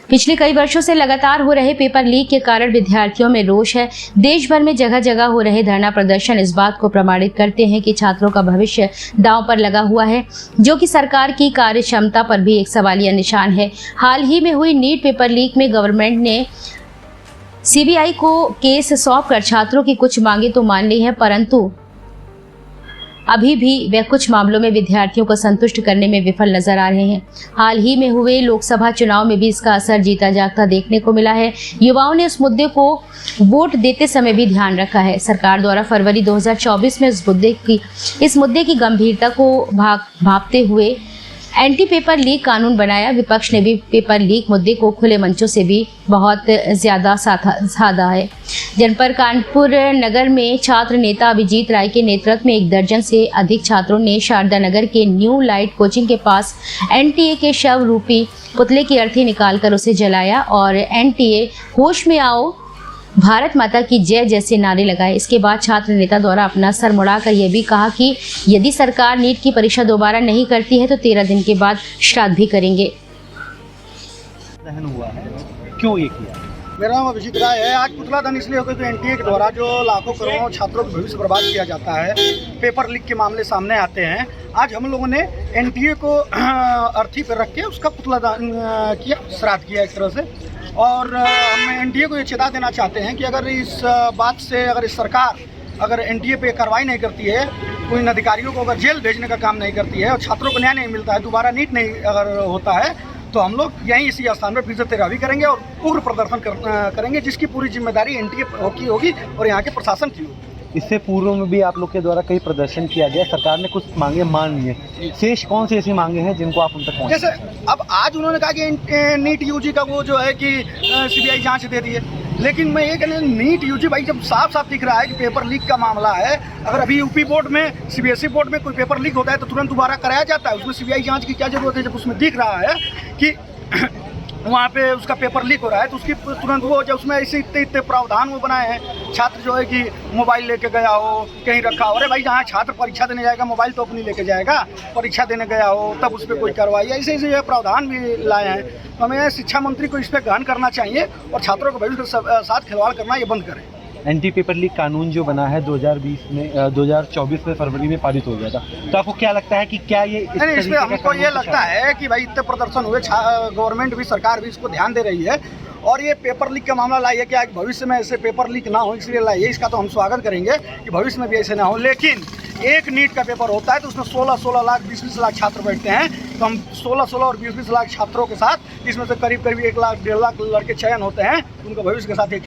पिछले कई वर्षों से लगातार हो रहे पेपर लीक के कारण विद्यार्थियों में रोष है। देश भर में जगह जगह हो रहे धरना प्रदर्शन इस बात को प्रमाणित करते हैं कि छात्रों का भविष्य दांव पर लगा हुआ है, जो कि सरकार की कार्य क्षमता पर भी एक सवालिया निशान है। हाल ही में हुई नीट पेपर लीक में गवर्नमेंट ने सीबीआई को केस सौंपकर छात्रों की कुछ मांगे तो मान ली है, परंतु अभी भी वे कुछ मामलों में विद्यार्थियों को संतुष्ट करने में विफल नजर आ रहे हैं। हाल ही में हुए लोकसभा चुनाव में भी इसका असर जीता जागता देखने को मिला है। युवाओं ने इस मुद्दे को वोट देते समय भी ध्यान रखा है। सरकार द्वारा फरवरी 2024 में इस मुद्दे की गंभीरता को भांपते हुए एंटी पेपर लीक कानून बनाया। विपक्ष ने भी पेपर लीक मुद्दे को खुले मंचों से भी बहुत ज्यादा साधा है। जनपद कानपुर नगर में छात्र नेता अभिजीत राय के नेतृत्व में 1 दर्जन से अधिक छात्रों ने शारदा नगर के न्यू लाइट कोचिंग के पास एनटीए के शव रूपी पुतले की अर्थी निकालकर उसे जलाया और एनटीए होश में आओ, भारत माता की जय जैसे नारे लगाए। इसके बाद छात्र नेता द्वारा अपना सर मुड़ाकर यह भी कहा कि यदि सरकार नीट की परीक्षा दोबारा नहीं करती है तो 13 दिन के बाद श्राद्ध भी करेंगे। दहन हुआ है, क्यों ये किया? मेरा नाम अभिजीत राय है। आज पुतला दहन इसलिए होगा कि एनटीए के द्वारा जो लाखों करोड़ों छात्रों का भविष्य बर्बाद किया जाता है, पेपर लीक के मामले सामने आते हैं। आज हम लोगों ने एनटीए को अर्थी पर रख के उसका पुतला दहन किया, श्राद्ध किया एक तरह से। और हम एनटीए को ये चेता देना चाहते हैं कि अगर इस बात से इस सरकार अगर एनटीए पे कार्रवाई नहीं करती है, कोई अधिकारियों को अगर जेल भेजने का काम नहीं करती है और छात्रों को न्याय नहीं मिलता है, दोबारा नीट नहीं अगर होता है, तो हम लोग यहीं इसी स्थान पर फिजियोथेरेपी करेंगे और उग्र प्रदर्शन करेंगे, जिसकी पूरी जिम्मेदारी एनटीए की होगी और यहाँ के प्रशासन की होगी। इससे पूर्व में भी आप लोग के द्वारा कई प्रदर्शन किया गया, सरकार ने कुछ मांगे मान लिए। शेष कौन सी ऐसी मांगे हैं जिनको आप उन तक पहुँचे? जैसे अब आज उन्होंने कहा कि नीट यूजी का वो जो है कि सीबीआई जांच दे दी है, लेकिन मैं ये कहना, नीट यूजी भाई जब साफ साफ दिख रहा है कि पेपर लीक का मामला है। अगर अभी यूपी बोर्ड में, सीबीएसई बोर्ड में कोई पेपर लीक होता है तो तुरंत दोबारा कराया जाता है। उसमें सीबीआई जांच की क्या जरूरत है? जब उसमें दिख रहा है कि वहाँ पे उसका पेपर लीक हो रहा है तो उसकी तुरंत वो, जब उसमें ऐसे इतने प्रावधान वो बनाए हैं, छात्र जो है कि मोबाइल लेके गया हो, कहीं रखा हो। अरे भाई, जहाँ छात्र परीक्षा देने जाएगा मोबाइल तो अपनी लेके जाएगा, परीक्षा देने गया हो तब उस पर कोई कार्रवाई, ऐसे ये प्रावधान भी लाए हैं। तो हमें शिक्षा मंत्री को इस पर गहन करना चाहिए और छात्रों को भविष्य के साथ खिलवाड़ करना ये बंद करें। एंटी पेपर लीक कानून जो बना है 2024 में फरवरी में पारित हो गया था, तो आपको क्या लगता है कि क्या ये इसमें हमको ये लगता है कि भाई इतने प्रदर्शन हुए, गवर्नमेंट भी, सरकार भी इसको ध्यान दे रही है और ये पेपर लीक का मामला लाई है कि आज भविष्य में ऐसे पेपर लीक ना हो, इसलिए लाई है। इसका तो हम स्वागत करेंगे कि भविष्य में भी ऐसे ना हो। लेकिन एक नीट का पेपर होता है तो उसमें 16 लाख 20 लाख छात्र बैठते हैं, तो हम 16 और 20 लाख छात्रों के साथ, इसमें से करीब 1 लाख 1.5 लाख लड़के चयन होते हैं, उनका भविष्य के साथ एक